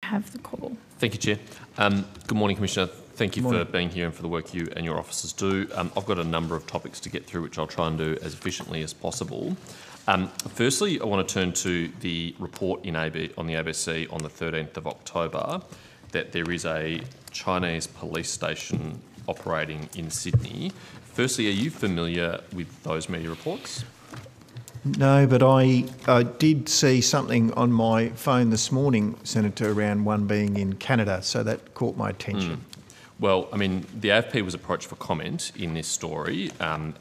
have the call. Thank you, Chair. Good morning, Commissioner. Thank you for being here and for the work you and your officers do. I've got a number of topics to get through, which I'll try and do as efficiently as possible. Firstly, I want to turn to the report on the ABC on the 13th of October that there is a Chinese police station operating in Sydney. Firstly, are you familiar with those media reports? No, but I did see something on my phone this morning, Senator, around one being in Canada, so that caught my attention. Well, I mean, the AFP was approached for comment in this story and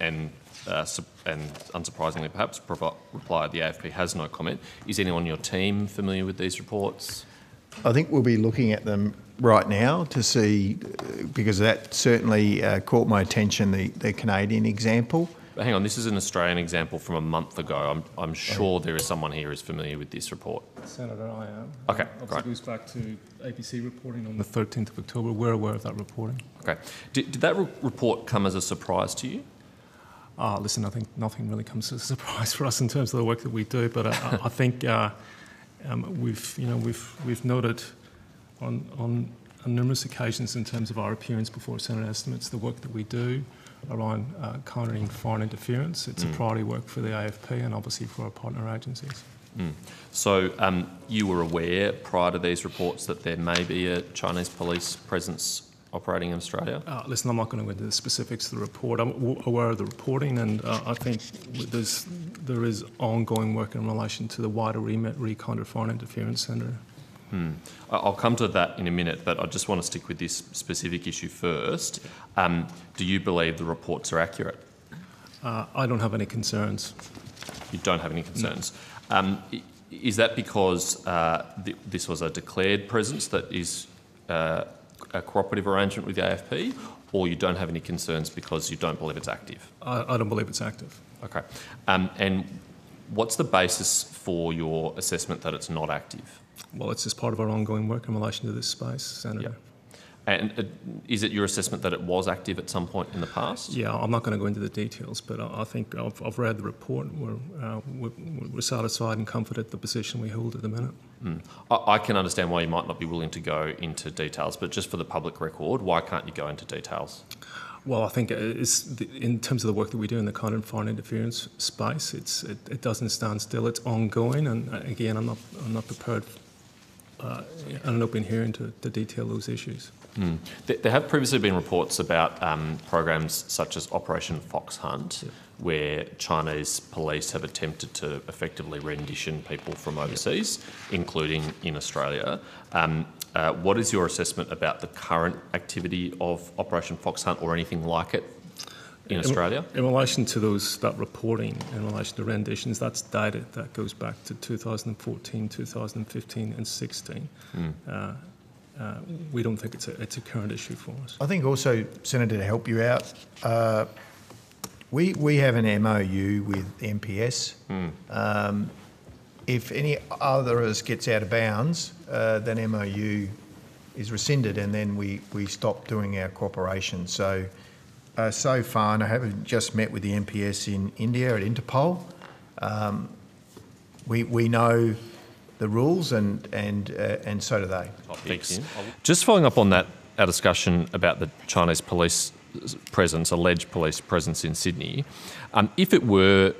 unsurprisingly perhaps replied the AFP has no comment. Is anyone on your team familiar with these reports? I think we'll be looking at them right now to see, because that certainly caught my attention, the Canadian example. But hang on, this is an Australian example from a month ago. I'm sure there is someone here who's familiar with this report. Senator, I am. Okay, great. It goes back to ABC reporting on the 13th of October. We're aware of that reporting. Okay. Did that report come as a surprise to you? Listen, I think nothing really comes as a surprise for us in terms of the work that we do, but I think we've noted on numerous occasions in terms of our appearance before Senate estimates the work that we do around countering foreign interference. It's a priority work for the AFP and obviously for our partner agencies. So you were aware prior to these reports that there may be a Chinese police presence operating in Australia? Listen, I'm not going to go into the specifics of the report. I'm aware of the reporting, and I think there is ongoing work in relation to the wider remit re-counter foreign interference centre. I'll come to that in a minute, but I just want to stick with this specific issue first. Do you believe the reports are accurate? I don't have any concerns. You don't have any concerns? No. Is that because this was a declared presence that is a cooperative arrangement with the AFP, or you don't have any concerns because you don't believe it's active? I don't believe it's active. Okay. And what's the basis for your assessment that it's not active? Well, it's just part of our ongoing work in relation to this space, Senator. Yeah. And is it your assessment that it was active at some point in the past? Yeah, I'm not going to go into the details, but I think I've read the report. We're satisfied and comforted the position we hold at the minute. I can understand why you might not be willing to go into details, but just for the public record, why can't you go into details? Well, I think in terms of the work that we do in the counter foreign interference space, it doesn't stand still. It's ongoing, and again, I'm not prepared an open hearing to detail those issues. There have previously been reports about programs such as Operation Fox Hunt, where Chinese police have attempted to effectively rendition people from overseas, including in Australia. What is your assessment about the current activity of Operation Fox Hunt or anything like it in Australia? In relation to that reporting, in relation to renditions, that's data that goes back to 2014, 2015 and 16. We don't think it's a current issue for us. I think also, Senator, to help you out, we have an MOU with MPS. If any other of us gets out of bounds, then MOU is rescinded and then we stop doing our cooperation. So far, and I haven't just met with the MPS in India at Interpol, we know the rules and so do they. Thank you. Just following up on that, our discussion about the Chinese police presence, alleged police presence in Sydney, if it were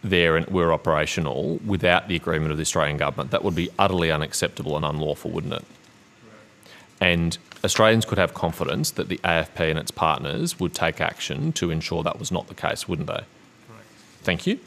there and were operational without the agreement of the Australian government, that would be utterly unacceptable and unlawful, wouldn't it? And Australians could have confidence that the AFP and its partners would take action to ensure that was not the case, wouldn't they? Correct. Thank you.